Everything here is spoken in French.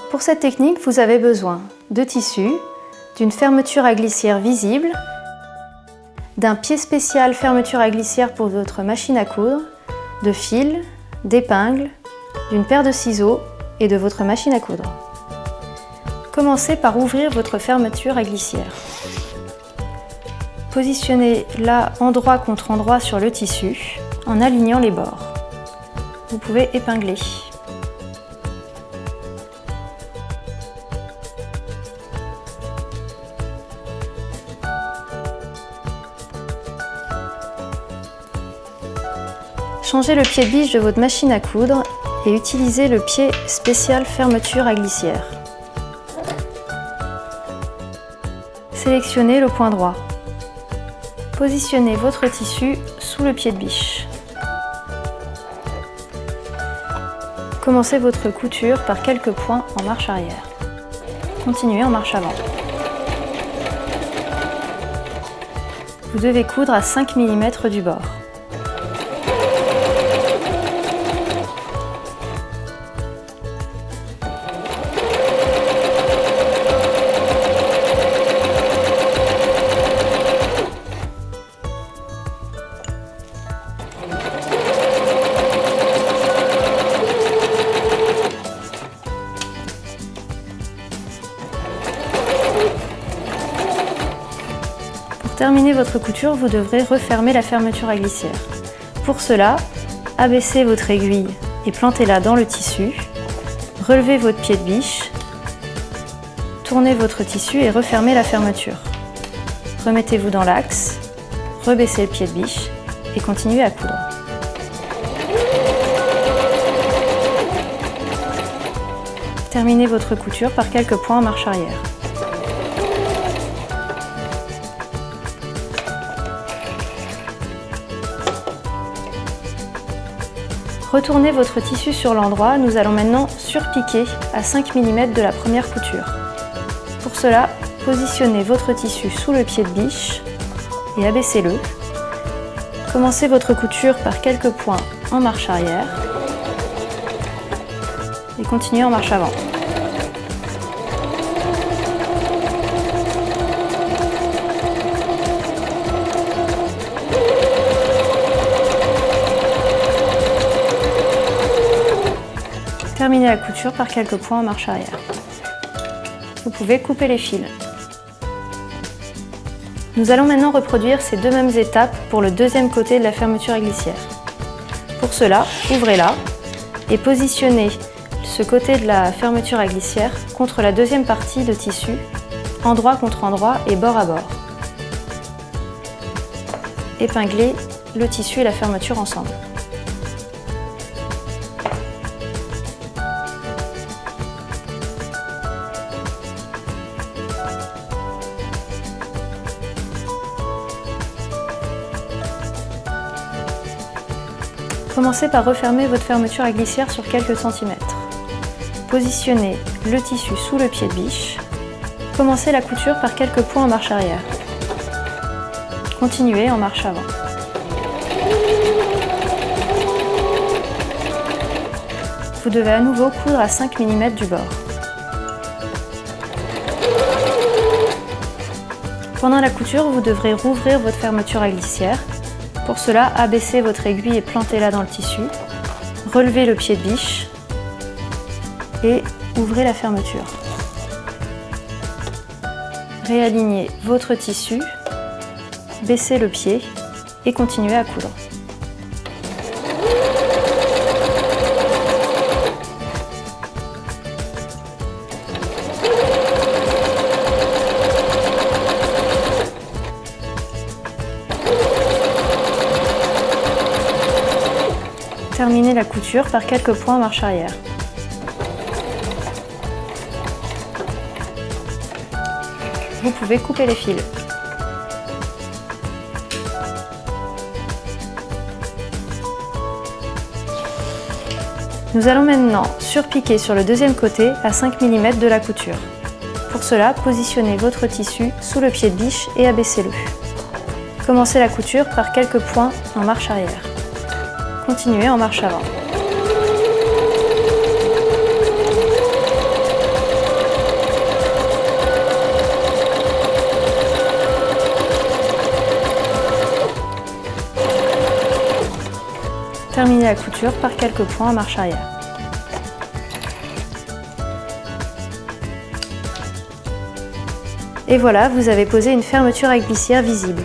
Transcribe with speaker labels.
Speaker 1: Pour cette technique, vous avez besoin de tissu, d'une fermeture à glissière visible, d'un pied spécial fermeture à glissière pour votre machine à coudre, de fil, d'épingles, d'une paire de ciseaux et de votre machine à coudre. Commencez par ouvrir votre fermeture à glissière. Positionnez-la endroit contre endroit sur le tissu en alignant les bords. Vous pouvez épingler. Changez le pied de biche de votre machine à coudre et utilisez le pied spécial fermeture à glissière. Sélectionnez le point droit. Positionnez votre tissu sous le pied de biche. Commencez votre couture par quelques points en marche arrière. Continuez en marche avant. Vous devez coudre à 5 mm du bord. Pour terminer votre couture, vous devrez refermer la fermeture à glissière. Pour cela, abaissez votre aiguille et plantez-la dans le tissu. Relevez votre pied de biche, tournez votre tissu et refermez la fermeture. Remettez-vous dans l'axe, rebaissez le pied de biche et continuez à coudre. Terminez votre couture par quelques points en marche arrière. Retournez votre tissu sur l'endroit, nous allons maintenant surpiquer à 5 mm de la première couture. Pour cela, positionnez votre tissu sous le pied de biche et abaissez-le. Commencez votre couture par quelques points en marche arrière et continuez en marche avant. Terminez la couture par quelques points en marche arrière. Vous pouvez couper les fils. Nous allons maintenant reproduire ces deux mêmes étapes pour le deuxième côté de la fermeture à glissière. Pour cela, ouvrez-la et positionnez ce côté de la fermeture à glissière contre la deuxième partie de tissu, endroit contre endroit et bord à bord. Épinglez le tissu et la fermeture ensemble. Commencez par refermer votre fermeture à glissière sur quelques centimètres. Positionnez le tissu sous le pied de biche. Commencez la couture par quelques points en marche arrière. Continuez en marche avant. Vous devez à nouveau coudre à 5 mm du bord. Pendant la couture, vous devrez rouvrir votre fermeture à glissière. Pour cela, abaissez votre aiguille et plantez-la dans le tissu. Relevez le pied de biche et ouvrez la fermeture. Réalignez votre tissu, baissez le pied et continuez à coudre. Terminez la couture par quelques points en marche arrière. Vous pouvez couper les fils. Nous allons maintenant surpiquer sur le deuxième côté à 5 mm de la couture. Pour cela, positionnez votre tissu sous le pied de biche et abaissez-le. Commencez la couture par quelques points en marche arrière. Continuez en marche avant. terminez la couture par quelques points en marche arrière. Et voilà, vous avez posé une fermeture à glissière visible.